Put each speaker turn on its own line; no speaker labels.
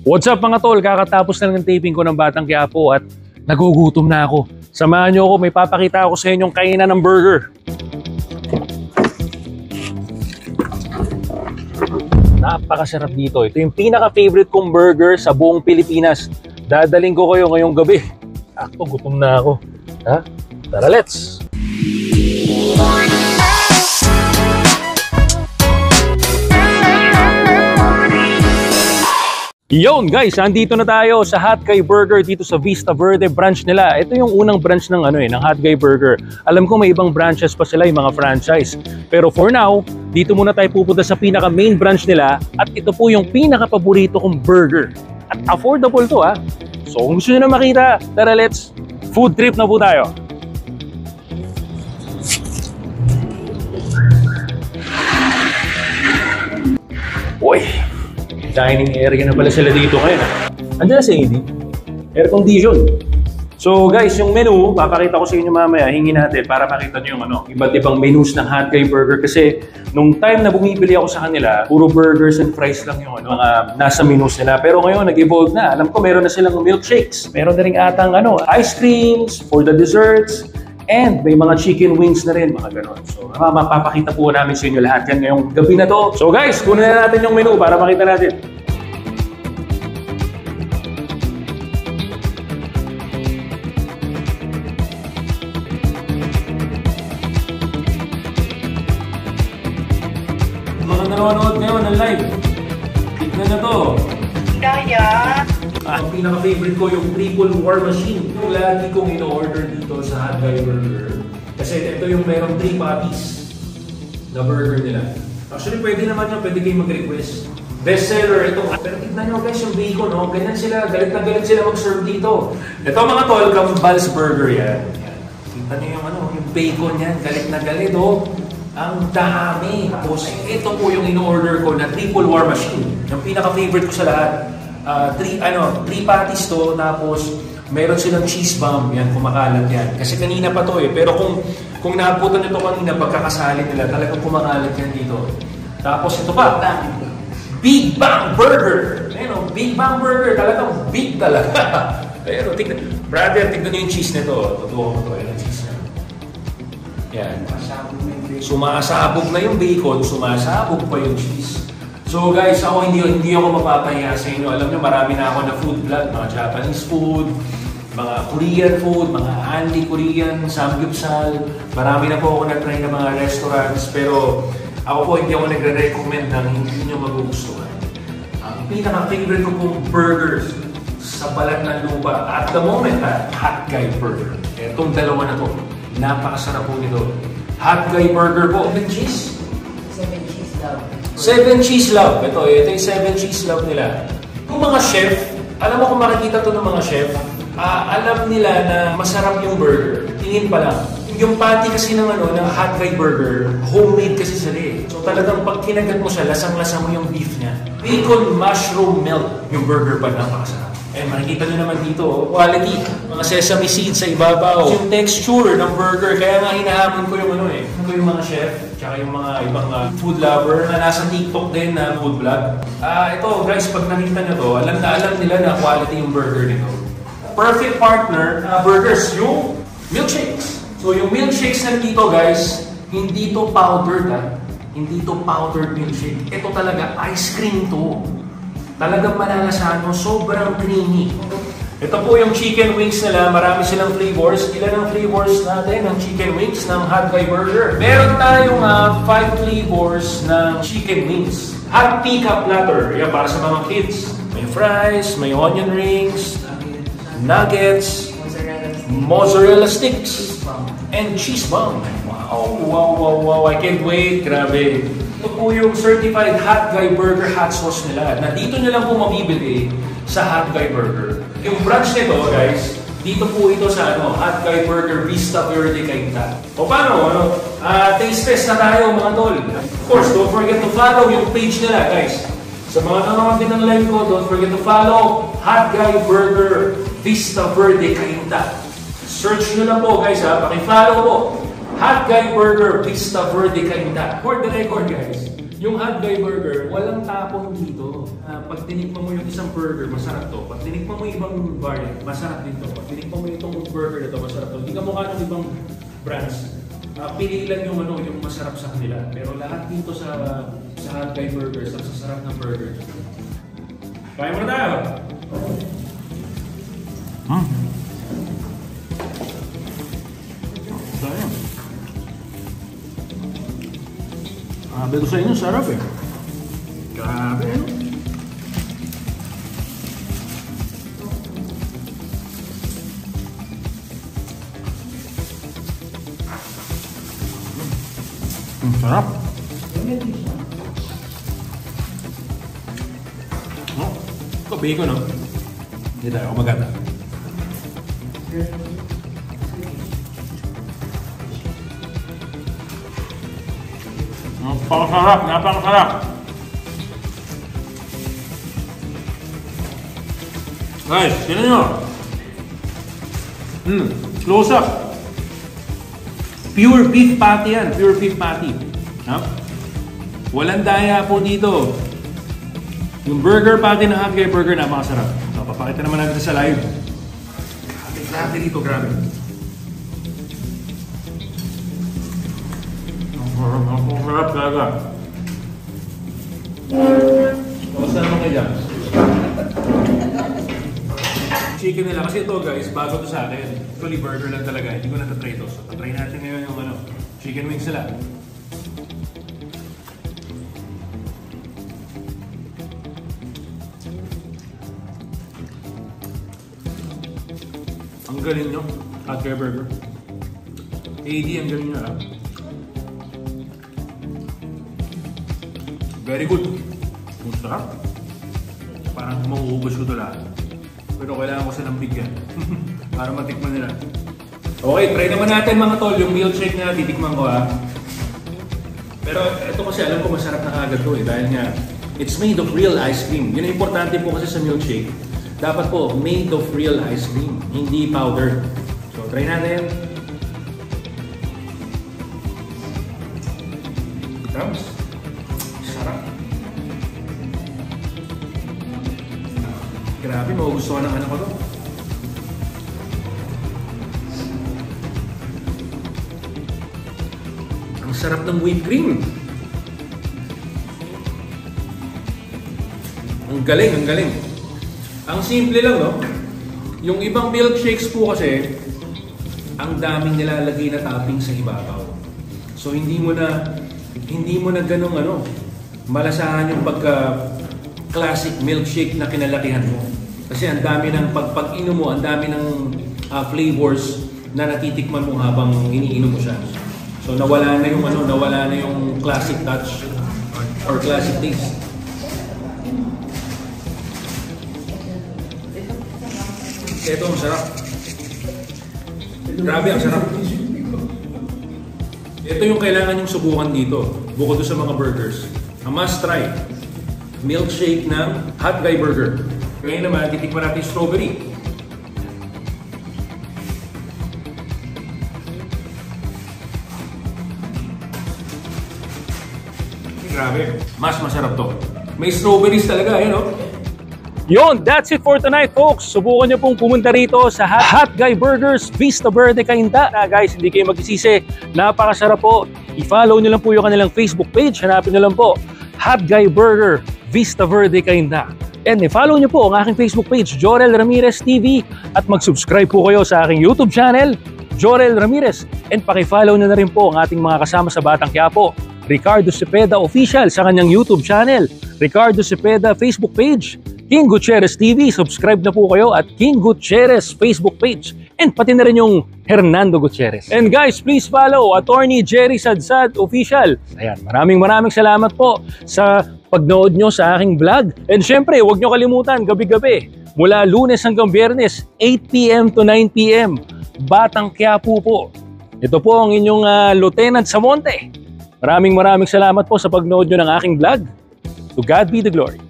What's up mga tol? Kakatapos na ng taping ko ng Batang Quiapo at nagugutom na ako. Samahan nyo ako, may papakita ako sa inyong kainan ng burger. Napakasarap dito. Ito yung pinaka-favorite kong burger sa buong Pilipinas. Dadaling ko kayo ngayong gabi. Ako, gutom na ako. Ha? Tara, let's! Yon guys, andito na tayo sa Hot Guy Burger dito sa Vista Verde branch nila. Ito yung unang branch ng ng Hot Guy Burger. Alam ko may ibang branches pa sila, yung mga franchise. Pero for now, dito muna tayo pupunta sa pinaka main branch nila at ito po yung pinaka paborito kong burger. At affordable to ha. So kung gusto niyo na makita, tara let's food trip na po tayo. Uy! Dining area na pala sila dito ngayon. Andiyan na si AD. Air condition. So guys, yung menu, papakita ko sa inyo mamaya. Hingi natin para makita nyo yung iba't ibang menus ng Hot Guy Burger. Kasi nung time na bumibili ako sa kanila, puro burgers and fries lang yung mga nasa menus nila. Pero ngayon, nag-evolve na. Alam ko, meron na silang milkshakes. Meron na rin atang ice creams for the desserts. And may mga chicken wings na rin, mga ganon. So, mapapakita po namin sa inyo lahat yan ngayong gabi na to. So guys, kunin na natin yung menu para makita natin. Mga nanonood ngayon ng live, tignan na to.
Kaya?
Ang pinaka-favorite ko yung triple war machine. Yung lagi kong in-order dito sa Hot Guy Burger. Kasi ito yung merong 3 patties na burger nila. Actually, pwede naman yun. Pwede kayo mag-request. Best seller ito. Pero tignan nyo guys yung bacon. Ganyan sila. Galit na galit sila mag-serve dito. Ito mga tol, Kambals Burger yan. Kita nyo yung bacon yan. Galit na galit Ang dami. Tapos ito po yung in-order ko na triple war machine. Yung pinaka-favorite ko sa lahat. 3 patties to, tapos meron silang cheese bomb, yan, kumakalat yan. Kasi kanina pa to pero kung naabutan nito kanina, pagkakasali nila, talagang kumakalat yan dito. Tapos ito pa, Big Bang Burger! Big Bang Burger, talagang big talaga. Pero tignan, brother, tignan nyo yung cheese nito. Totoo ko to, yung cheese na. Yan. Sumasabog na yung bacon, sumasabog pa yung cheese. So guys, ako hindi ako mapapahiya sa inyo. Alam nyo, marami na ako na food vlog, mga Japanese food, mga Korean food, mga Anli Korean, Samgyeopsal. Marami na po ako na-try ng mga restaurants, pero ako po hindi ako nagre-recommend ng hindi nyo magugustuhan. Ang pinaka-favorite ko pong burgers sa balat ng lupa at the moment, Hot Guy Burger. Itong dalawa na to, napakasarap po nito. Hot Guy Burger po.
7 cheese? 7 cheese love.
7 cheese love. Ito yung 7 cheese love nila. Yung mga chef, alam mo kung makikita to ng mga chef, alam nila na masarap yung burger. Tingin pa lang. Yung patty kasi ng Hot Guy Burger, homemade kasi sila So talagang pag kinagat mo siya, lasang-lasa mo yung beef niya. Bacon mushroom melt. Yung burger pa napakasarap. Makikita nyo naman dito, quality. Mga sesame seeds sa ibabaw. Yung texture ng burger, kaya nga hinahamon ko yung Ito yung mga chef, tsaka yung mga ibang food lover na nasa TikTok din na food vlog. Ito guys, pag nakita nyo to, alam nila na quality yung burger nito. Perfect partner burgers, yung milkshakes. So yung milkshakes na dito guys, hindi to powdered Hindi to powdered milkshake. Ito talaga, ice cream to. Talagang malalasahan mo, sobrang creamy. Ito po yung chicken wings nila, marami silang flavors. Ilan ang flavors natin ng chicken wings ng Hot Guy Burger? Meron tayong 5 flavors ng chicken wings. Hot Pika Platter, yan para sa mga kids. May fries, may onion rings, nuggets, mozzarella sticks, and cheese bomb. Wow, I can't wait, grabe. Ito po yung certified Hot Guy Burger hot sauce nila. Na dito nyo lang po mabibili sa Hot Guy Burger. Yung branch nito, guys, dito po ito sa Hot Guy Burger Vista Verde, Cainta. O paano? Taste test na tayo mga tol. Of course, don't forget to follow yung page nila, guys. Sa mga nanonood din ng live ko, don't forget to follow Hot Guy Burger Vista Verde, Cainta. Search nyo na po, guys, paki-follow po. Hot Guy Burger Vista Verde, Cainta. For the record, guys, Yung Hot Guy Burger, walang tapon dito. Pag tinikman mo yung isang burger, masarap to. Pag tinikman mo yung ibang variant, masarap din to. Pag tinikman mo itong burger na to, masarap to. Hindi ka mukha ng ibang brands. Pili lang yung yung masarap sa kanila. Pero lahat dito sa Hot Guy Burgers, ang sasarap ng burger. Kaya mo na tayo! Sayang. Sabi ko sa inyo, sarap eh. Grabe eh. Sarap. Oh, ito bacon no? Hindi tayo kumagata. Napakasarap, napakasarap. Guys, tignan nyo. Close up. Pure beef patty yan, pure beef patty. Ha? Walang daya po dito. Yung burger patty ng Hot Guy Burger, napakasarap. Papakita naman natin sa live. Grabe dito, grabe. Ang sarap talaga. Kamusta naman kayo dyan? Chicken nila. Kasi ito guys, bago to sa akin. Actually burger lang talaga. Hindi ko natatry ito. So tatry natin ngayon yung chicken wings nila. Ang galing nyo. Hot Guy Burger. AD, ang galing nyo ha. Very good. Ang sarap. Parang mauubos ko ito lahat. Pero kailangan ko silang bigyan. Para matikman nila. Okay, try naman natin mga tol. Yung milkshake na titikman ko ha. Pero ito kasi alam ko masarap na kagad to eh. Dahil nga, it's made of real ice cream. Yun ang importante po kasi sa milkshake. Dapat po, made of real ice cream. Hindi powder. So, try natin. Tams. Sarap. Grabe, magugustuhan ng anak ko to. Ang sarap ng whipped cream. Ang galing, ang galing. Ang simple lang, no? Yung ibang milkshakes po kasi, ang daming nilalagay na topping sa ibabaw. So hindi mo na ganung malasahan yung pagka classic milkshake na kinalakihan mo. Kasi ang dami ng pag-inom mo, ang dami ng flavors na natitikman mo habang iniinom mo siya. So nawala na yung classic touch or classic taste. Ito ang sarap. Grabe, ang sarap. Ito yung kailangan yung subukan dito. Bukod sa mga burgers. A must try. Milkshake ng Hot Guy Burger. Ngayon naman, titikman natin strawberry. Grabe. Mas masarap to. May strawberries talaga, yun o. Yon, that's it for tonight folks. Subukan nyo pong pumunta rito sa Hot Guy Burgers Vista Verde, Cainta. Guys, hindi kayo magsisisi. Napakasarap po. I-follow nyo lang po yung kanilang Facebook page. Hanapin nyo lang po Hot Guy Burger Vista Verde, Cainta. And i-follow nyo po ang aking Facebook page, Jorel Ramirez TV. At mag-subscribe po kayo sa aking YouTube channel, Jorel Ramirez. And paki-follow nyo na rin po ang ating mga kasama sa Batang Quiapo, Ricardo Cepeda Official sa kanyang YouTube channel, Ricardo Cepeda Facebook page, King Gutierrez TV, subscribe na po kayo at King Gutierrez Facebook page. And pati na rin yung Hernando Gutierrez. And guys, please follow Attorney Jerry Sadsad Official. Ayan, maraming salamat po sa pagnood nyo sa aking vlog. And syempre, huwag nyo kalimutan, gabi-gabi, mula Lunes hanggang Biyernes, 8 PM to 9 PM, Batang Quiapo po. Ito po ang inyong Lieutenant Samonte. Maraming salamat po sa pagnood nyo ng aking vlog. To God be the glory.